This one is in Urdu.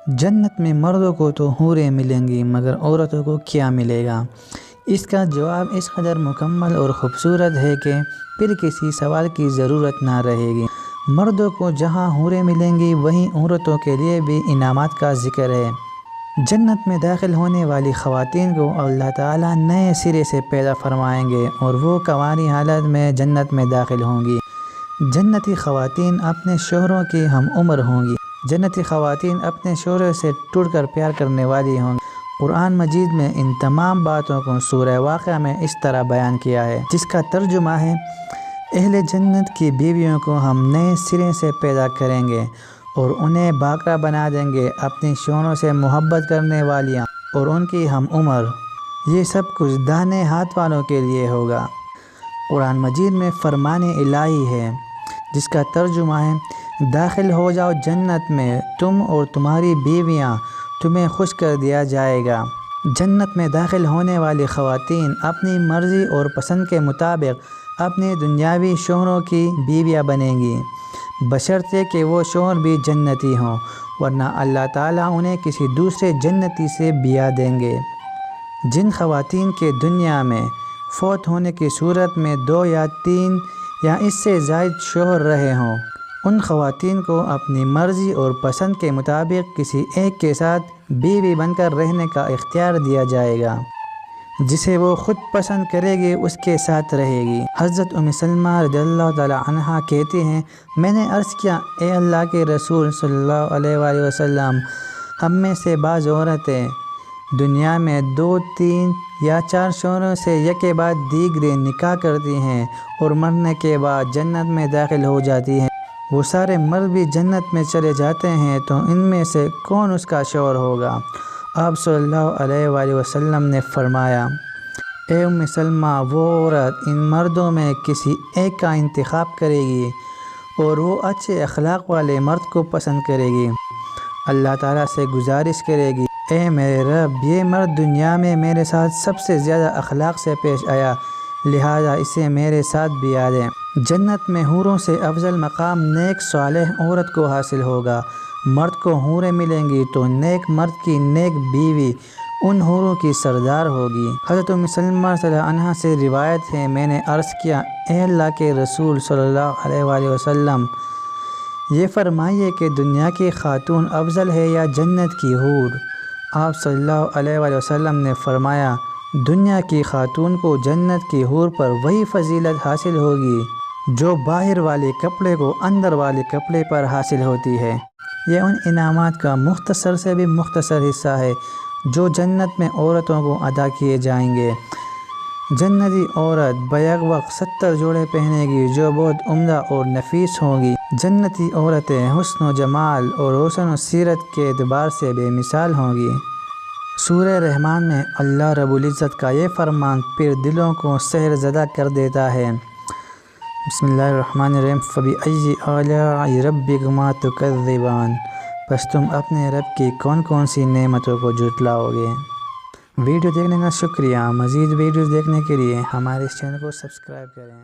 جنت میں مردوں کو تو حوریں ملیں گی مگر عورتوں کو کیا ملے گا؟ اس کا جواب اس قدر مکمل اور خوبصورت ہے کہ پھر کسی سوال کی ضرورت نہ رہے گی۔ مردوں کو جہاں حوریں ملیں گی وہیں عورتوں کے لیے بھی انعامات کا ذکر ہے۔ جنت میں داخل ہونے والی خواتین کو اللہ تعالیٰ نئے سرے سے پیدا فرمائیں گے اور وہ کنواری حالت میں جنت میں داخل ہوں گی۔ جنتی خواتین اپنے شوہروں کی ہم عمر ہوں گی۔ جنتی خواتین اپنے شوہروں سے ٹوٹ کر پیار کرنے والی ہوں گی۔ قرآن مجید میں ان تمام باتوں کو سورہ واقعہ میں اس طرح بیان کیا ہے، جس کا ترجمہ ہے: اہل جنت کی بیویوں کو ہم نئے سرے سے پیدا کریں گے اور انہیں باقرہ بنا دیں گے، اپنی شوہروں سے محبت کرنے والیاں اور ان کی ہم عمر۔ یہ سب کچھ داہنے ہاتھ والوں کے لیے ہوگا۔ قرآن مجید میں فرمان الہی ہے، جس کا ترجمہ ہے: داخل ہو جاؤ جنت میں، تم اور تمہاری بیویاں، تمہیں خوش کر دیا جائے گا۔ جنت میں داخل ہونے والی خواتین اپنی مرضی اور پسند کے مطابق اپنے دنیاوی شوہروں کی بیویاں بنیں گی، بشرطے کہ وہ شوہر بھی جنتی ہوں، ورنہ اللہ تعالیٰ انہیں کسی دوسرے جنتی سے بیاہ دیں گے۔ جن خواتین کے دنیا میں فوت ہونے کی صورت میں 2 یا 3 یا اس سے زائد شوہر رہے ہوں، ان خواتین کو اپنی مرضی اور پسند کے مطابق کسی ایک کے ساتھ بیوی بن کر رہنے کا اختیار دیا جائے گا۔ جسے وہ خود پسند کرے گی اس کے ساتھ رہے گی۔ حضرت ام سلمہ رضی اللہ تعالی عنہا کہتی ہیں، میں نے عرض کیا، اے اللہ کے رسول صلی اللہ علیہ وآلہ وسلم، ہم میں سے بعض عورتیں دنیا میں 2، 3 یا 4 شوہروں سے یکے بعد دیگرے نکاح کرتی ہیں اور مرنے کے بعد جنت میں داخل ہو جاتی ہیں۔ وہ سارے مرد بھی جنت میں چلے جاتے ہیں تو ان میں سے کون اس کا شوہر ہوگا؟ آپ صلی اللہ علیہ وآلہ وسلم نے فرمایا، اے ام سلمہ، وہ عورت ان مردوں میں کسی ایک کا انتخاب کرے گی اور وہ اچھے اخلاق والے مرد کو پسند کرے گی۔ اللہ تعالیٰ سے گزارش کرے گی، اے میرے رب، یہ مرد دنیا میں میرے ساتھ سب سے زیادہ اخلاق سے پیش آیا، لہٰذا اسے میرے ساتھ بیاہ دیں۔ جنت میں حوروں سے افضل مقام نیک صالح عورت کو حاصل ہوگا۔ مرد کو حوریں ملیں گی تو نیک مرد کی نیک بیوی ان حوروں کی سردار ہوگی۔ حضرت ام سلمہ رضی اللہ عنہا سے روایت ہے، میں نے عرض کیا، اے اللہ کے رسول صلی اللہ علیہ وآلہ وسلم، یہ فرمائیے کہ دنیا کی خاتون افضل ہے یا جنت کی حور؟ آپ صلی اللہ علیہ وآلہ وسلم نے فرمایا، دنیا کی خاتون کو جنت کی حور پر وہی فضیلت حاصل ہوگی جو باہر والے کپڑے کو اندر والے کپڑے پر حاصل ہوتی ہے۔ یہ ان انعامات کا مختصر سے بھی مختصر حصہ ہے جو جنت میں عورتوں کو عطا کیے جائیں گے۔ جنتی عورت بیک وقت 70 جوڑے پہنے گی جو بہت عمدہ اور نفیس ہوں گی۔ جنتی عورتیں حسن و جمال اور حسن و سیرت کے اعتبار سے بے مثال ہوں گی۔ سورہ رحمان میں اللہ رب العزت کا یہ فرمان پھر دلوں کو سحر زدہ کر دیتا ہے۔ بسم اللہ الرحمن الرحیم، فَبِأَيِّ آلَاءِ رَبِّكُمَا تُكَذِّبَانِ، پس تم اپنے رب کی کون کون سی نعمتوں کو جھٹلاؤ گے؟ ویڈیو دیکھنے کا شکریہ۔ مزید ویڈیوز دیکھنے کے لیے ہمارے اس چینل کو سبسکرائب کریں۔